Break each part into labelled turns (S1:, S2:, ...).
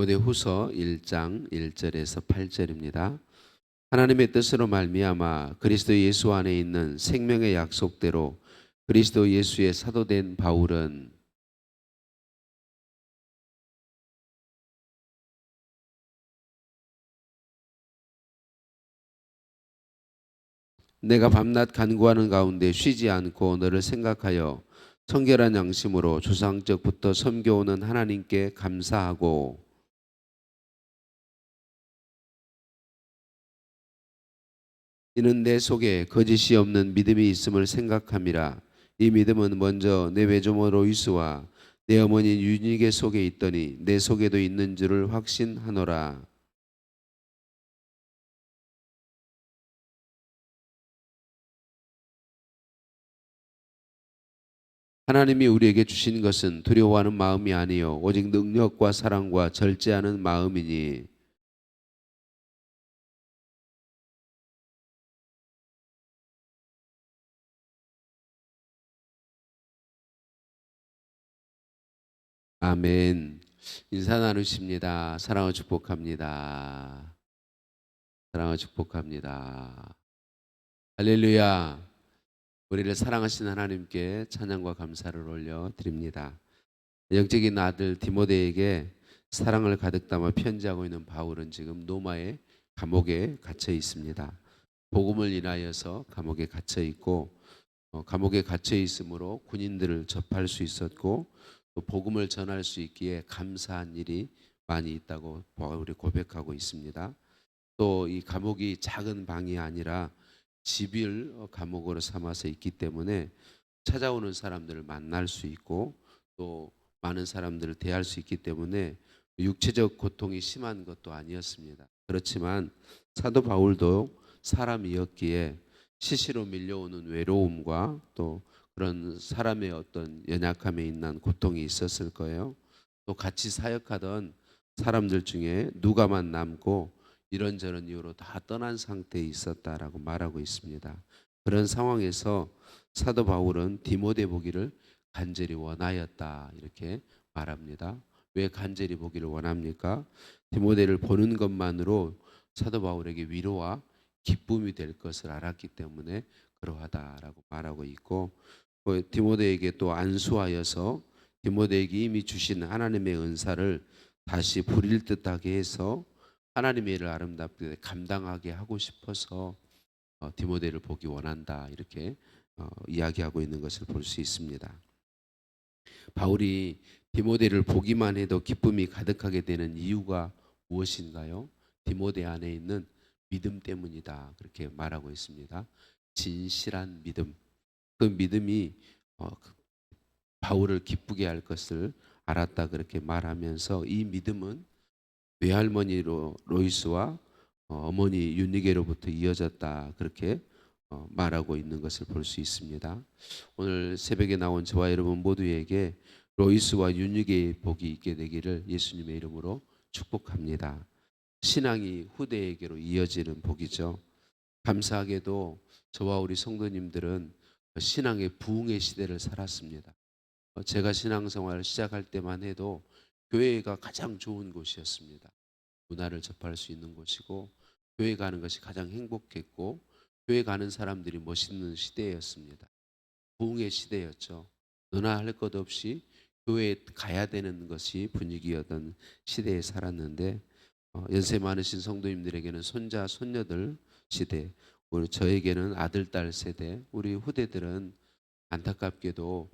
S1: 디모데후서 1장 1절에서 8절입니다. 하나님의 뜻으로 말미암아 그리스도 예수 안에 있는 생명의 약속대로 그리스도 예수의 사도된 바울은 내가 밤낮 간구하는 가운데 쉬지 않고 너를 생각하여 청결한 양심으로 조상적부터 섬겨오는 하나님께 감사하고 이는 내 속에 거짓이 없는 믿음이 있음을 생각함이라. 이 믿음은 먼저 내 외조모 로이스와 내 어머니 유니게 속에 있더니 내 속에도 있는 줄을 확신하노라. 하나님이 우리에게 주신 것은 두려워하는 마음이 아니요 오직 능력과 사랑과 절제하는 마음이니. 아멘. 인사 나누십니다. 사랑을 축복합니다. 사랑을 축복합니다. 할렐루야. 우리를 사랑하신 하나님께 찬양과 감사를 올려 드립니다. 영적인 아들 디모데에게 사랑을 가득 담아 편지하고 있는 바울은 지금 로마의 감옥에 갇혀 있습니다. 복음을 인하여서 감옥에 갇혀 있고 감옥에 갇혀 있으므로 군인들을 접할 수 있었고 또 복음을 전할 수 있기에 감사한 일이 많이 있다고 바울이 고백하고 있습니다. 또 이 감옥이 작은 방이 아니라 집을 감옥으로 삼아서 있기 때문에 찾아오는 사람들을 만날 수 있고 또 많은 사람들을 대할 수 있기 때문에 육체적 고통이 심한 것도 아니었습니다. 그렇지만 사도 바울도 사람이었기에 시시로 밀려오는 외로움과 또 그런 사람의 어떤 연약함에 인한 고통이 있었을 거예요. 또 같이 사역하던 사람들 중에 누가만 남고 이런저런 이유로 다 떠난 상태에 있었다라고 말하고 있습니다. 그런 상황에서 사도 바울은 디모데 보기를 간절히 원하였다 이렇게 말합니다. 왜 간절히 보기를 원합니까? 디모데를 보는 것만으로 사도 바울에게 위로와 기쁨이 될 것을 알았기 때문에 그러하다라고 말하고 있고 디모데에게 또 안수하여서 디모데에게 이미 주신 하나님의 은사를 다시 부릴 듯하게 해서 하나님의 일을 아름답게 감당하게 하고 싶어서 디모데를 보기 원한다 이렇게 이야기하고 있는 것을 볼 수 있습니다. 바울이 디모데를 보기만 해도 기쁨이 가득하게 되는 이유가 무엇인가요? 디모데 안에 있는 믿음 때문이다 그렇게 말하고 있습니다. 진실한 믿음, 그 믿음이 바울을 기쁘게 할 것을 알았다 그렇게 말하면서 이 믿음은 외할머니 로이스와 어머니 유니게로부터 이어졌다 그렇게 말하고 있는 것을 볼 수 있습니다. 오늘 새벽에 나온 저와 여러분 모두에게 로이스와 유니게의 복이 있게 되기를 예수님의 이름으로 축복합니다. 신앙이 후대에게로 이어지는 복이죠. 감사하게도 저와 우리 성도님들은 신앙의 부흥의 시대를 살았습니다. 제가 신앙생활을 시작할 때만 해도 교회가 가장 좋은 곳이었습니다. 문화를 접할 수 있는 곳이고 교회 가는 것이 가장 행복했고 교회 가는 사람들이 멋있는 시대였습니다. 부흥의 시대였죠. 너나 할 것 없이 교회에 가야 되는 것이 분위기였던 시대에 살았는데 연세 많으신 성도님들에게는 손자 손녀들 시대, 우리 저에게는 아들 딸 세대, 우리 후대들은 안타깝게도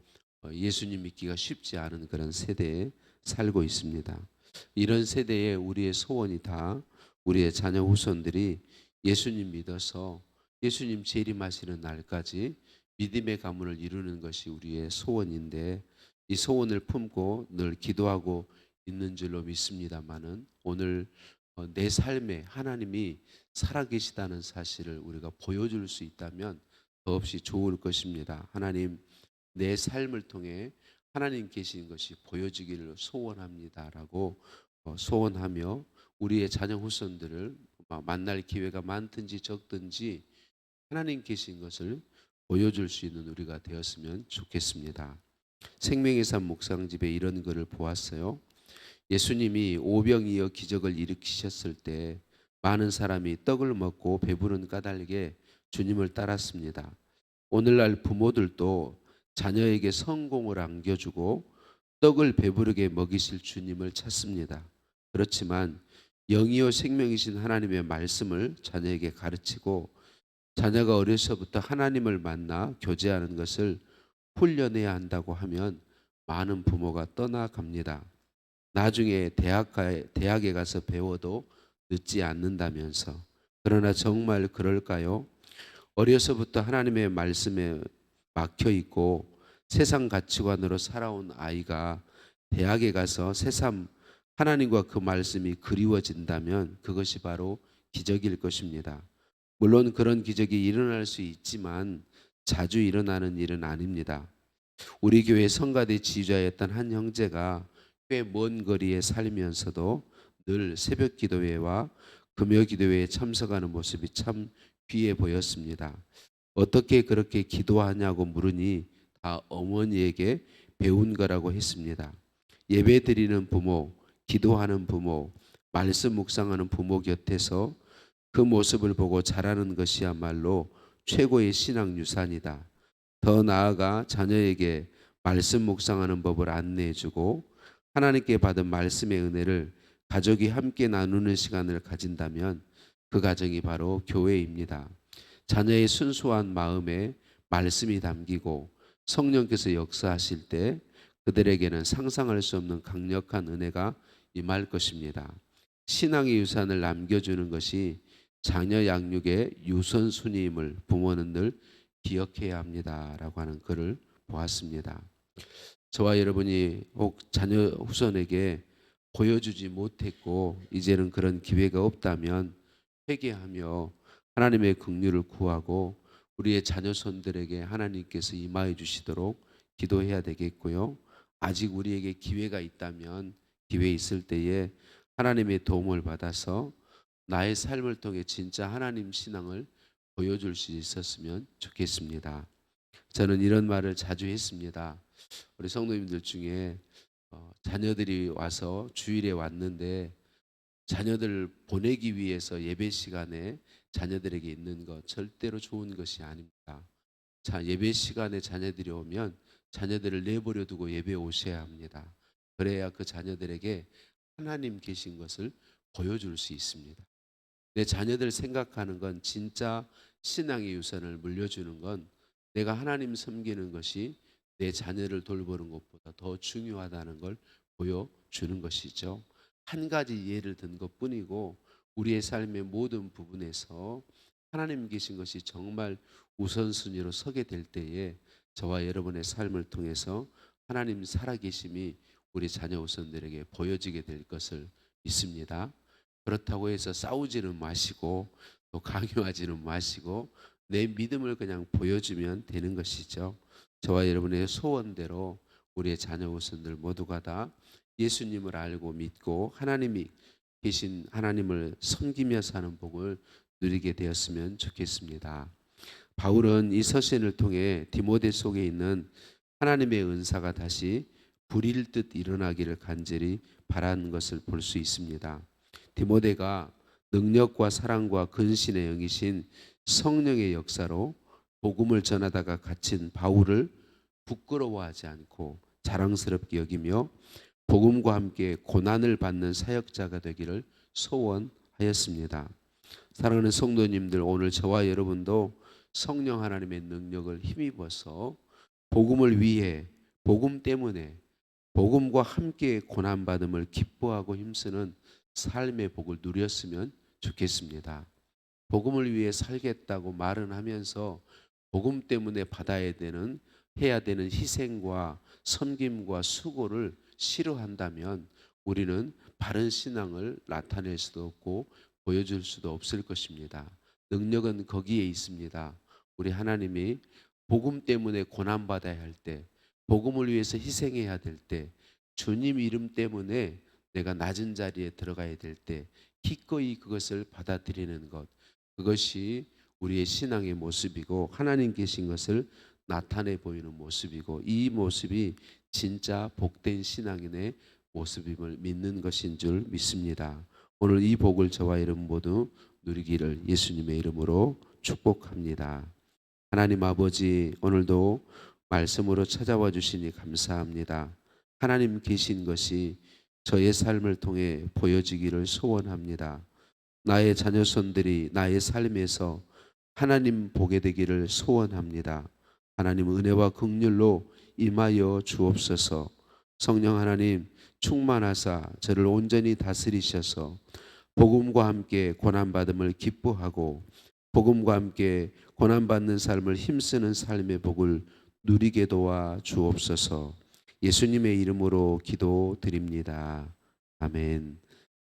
S1: 예수님 믿기가 쉽지 않은 그런 세대에 살고 있습니다. 이런 세대에 우리의 소원이 다 우리의 자녀 후손들이 예수님 믿어서 예수님 재림하시는 날까지 믿음의 가문을 이루는 것이 우리의 소원인데 이 소원을 품고 늘 기도하고 있는 줄로 믿습니다마는 오늘 내 삶에 하나님이 살아계시다는 사실을 우리가 보여줄 수 있다면 더없이 좋을 것입니다. 하나님 내 삶을 통해 하나님 계신 것이 보여지기를 소원합니다라고 소원하며 우리의 자녀 후손들을 만날 기회가 많든지 적든지 하나님 계신 것을 보여줄 수 있는 우리가 되었으면 좋겠습니다. 생명의 산 묵상집에 이런 글을 보았어요. 예수님이 오병이어 기적을 일으키셨을 때 많은 사람이 떡을 먹고 배부른 까닭에 주님을 따랐습니다. 오늘날 부모들도 자녀에게 성공을 안겨주고 떡을 배부르게 먹이실 주님을 찾습니다. 그렇지만 영이요 생명이신 하나님의 말씀을 자녀에게 가르치고 자녀가 어려서부터 하나님을 만나 교제하는 것을 훈련해야 한다고 하면 많은 부모가 떠나갑니다. 나중에 대학에 가서 배워도 늦지 않는다면서. 그러나 정말 그럴까요? 어려서부터 하나님의 말씀에 막혀 있고 세상 가치관으로 살아온 아이가 대학에 가서 새삼 하나님과 그 말씀이 그리워진다면 그것이 바로 기적일 것입니다. 물론 그런 기적이 일어날 수 있지만 자주 일어나는 일은 아닙니다. 우리 교회 성가대 지휘자였던 한 형제가 꽤 먼 거리에 살면서도 늘 새벽 기도회와 금요 기도회에 참석하는 모습이 참 귀해 보였습니다. 어떻게 그렇게 기도하냐고 물으니 다 어머니에게 배운 거라고 했습니다. 예배 드리는 부모, 기도하는 부모, 말씀 묵상하는 부모 곁에서 그 모습을 보고 자라는 것이야말로 최고의 신앙 유산이다. 더 나아가 자녀에게 말씀 묵상하는 법을 안내해주고 하나님께 받은 말씀의 은혜를 가족이 함께 나누는 시간을 가진다면 그 가정이 바로 교회입니다. 자녀의 순수한 마음에 말씀이 담기고 성령께서 역사하실 때 그들에게는 상상할 수 없는 강력한 은혜가 임할 것입니다. 신앙의 유산을 남겨주는 것이 자녀 양육의 유선순위임을 부모는 늘 기억해야 합니다라고 하는 글을 보았습니다. 저와 여러분이 혹 자녀 후손에게 보여주지 못했고 이제는 그런 기회가 없다면 회개하며 하나님의 긍휼을 구하고 우리의 자녀손들에게 하나님께서 임하여 주시도록 기도해야 되겠고요. 아직 우리에게 기회가 있다면 기회 있을 때에 하나님의 도움을 받아서 나의 삶을 통해 진짜 하나님 신앙을 보여줄 수 있었으면 좋겠습니다. 저는 이런 말을 자주 했습니다. 우리 성도님들 중에 자녀들이 와서 주일에 왔는데 자녀들을 보내기 위해서 예배 시간에 자녀들에게 있는 것 절대로 좋은 것이 아닙니다. 자, 예배 시간에 자녀들이 오면 자녀들을 내버려 두고 예배 오셔야 합니다. 그래야 그 자녀들에게 하나님 계신 것을 보여줄 수 있습니다. 내 자녀들 생각하는 건 진짜 신앙의 유산을 물려주는 건 내가 하나님 섬기는 것이 내 자녀를 돌보는 것보다 더 중요하다는 걸 보여주는 것이죠. 한 가지 예를 든 것뿐이고 우리의 삶의 모든 부분에서 하나님 계신 것이 정말 우선순위로 서게 될 때에 저와 여러분의 삶을 통해서 하나님 살아계심이 우리 자녀 후손들에게 보여지게 될 것을 믿습니다. 그렇다고 해서 싸우지는 마시고 또 강요하지는 마시고 내 믿음을 그냥 보여주면 되는 것이죠. 저와 여러분의 소원대로 우리의 자녀 후손들 모두가 다 예수님을 알고 믿고 하나님이 계신 하나님을 섬기며 사는 복을 누리게 되었으면 좋겠습니다. 바울은 이 서신을 통해 디모데 속에 있는 하나님의 은사가 다시 불일 듯 일어나기를 간절히 바라는 것을 볼 수 있습니다. 디모데가 능력과 사랑과 근신의 영이신 성령의 역사로 복음을 전하다가 갇힌 바울을 부끄러워하지 않고 자랑스럽게 여기며 복음과 함께 고난을 받는 사역자가 되기를 소원하였습니다. 사랑하는 성도님들, 오늘 저와 여러분도 성령 하나님의 능력을 힘입어서 복음을 위해 복음 때문에 복음과 함께 고난받음을 기뻐하고 힘쓰는 삶의 복을 누렸으면 좋겠습니다. 복음을 위해 살겠다고 말은 하면서 복음 때문에 해야 되는 희생과 섬김과 수고를 싫어한다면 우리는 바른 신앙을 나타낼 수도 없고 보여줄 수도 없을 것입니다. 능력은 거기에 있습니다. 우리 하나님이 복음 때문에 고난받아야 할 때, 복음을 위해서 희생해야 될 때, 주님 이름 때문에 내가 낮은 자리에 들어가야 될 때 기꺼이 그것을 받아들이는 것, 그것이 우리의 신앙의 모습이고 하나님 계신 것을 나타내 보이는 모습이고 이 모습이 진짜 복된 신앙인의 모습임을 믿는 것인 줄 믿습니다. 오늘 이 복을 저와 여러분 모두 누리기를 예수님의 이름으로 축복합니다. 하나님 아버지, 오늘도 말씀으로 찾아와 주시니 감사합니다. 하나님 계신 것이 저의 삶을 통해 보여지기를 소원합니다. 나의 자녀손들이 나의 삶에서 하나님 보게 되기를 소원합니다. 하나님 은혜와 긍휼로 임하여 주옵소서. 성령 하나님 충만하사 저를 온전히 다스리셔서 복음과 함께 고난받음을 기뻐하고 복음과 함께 고난받는 삶을 힘쓰는 삶의 복을 누리게 도와 주옵소서. 예수님의 이름으로 기도드립니다. 아멘.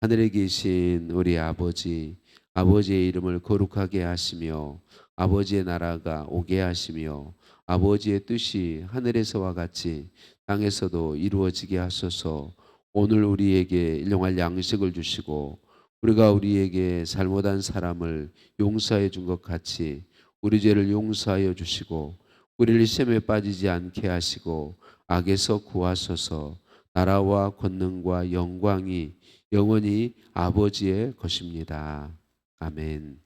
S1: 하늘에 계신 우리 아버지, 아버지의 이름을 거룩하게 하시며 아버지의 나라가 오게 하시며 아버지의 뜻이 하늘에서와 같이 땅에서도 이루어지게 하소서. 오늘 우리에게 일용할 양식을 주시고 우리가 우리에게 잘못한 사람을 용서해 준 것 같이 우리 죄를 용서하여 주시고 우리를 시험에 빠지지 않게 하시고 악에서 구하소서. 나라와 권능과 영광이 영원히 아버지의 것입니다. 아멘.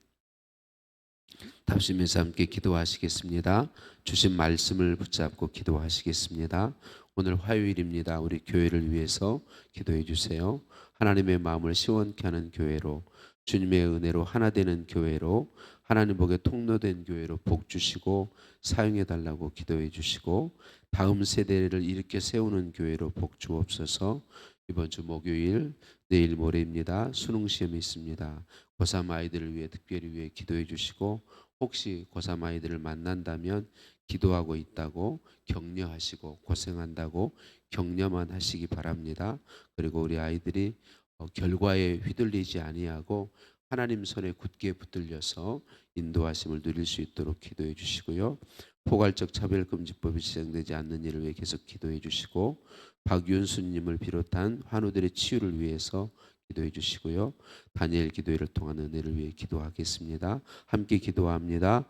S1: 답심에서 함께 기도하시겠습니다. 주신 말씀을 붙잡고 기도하시겠습니다. 오늘 화요일입니다. 우리 교회를 위해서 기도해 주세요. 하나님의 마음을 시원케 하는 교회로, 주님의 은혜로 하나 되는 교회로, 하나님 복의 통로된 교회로 복 주시고 사용해 달라고 기도해 주시고, 다음 세대를 일으켜 세우는 교회로 복 주옵소서. 이번 주 목요일, 내일 모레입니다. 수능 시험이 있습니다. 고3 아이들을 위해 특별히 위해 기도해 주시고, 혹시 고3 아이들을 만난다면 기도하고 있다고 격려하시고 고생한다고 격려만 하시기 바랍니다. 그리고 우리 아이들이 결과에 휘둘리지 아니하고 하나님 손에 굳게 붙들려서 인도하심을 누릴 수 있도록 기도해 주시고요. 포괄적 차별금지법이 시행되지 않는 일을 위해 계속 기도해 주시고, 박윤수님을 비롯한 환우들의 치유를 위해서 기도해 주시고요. 다니엘 기도회를 통한 은혜를 위해 기도하겠습니다. 함께 기도합니다.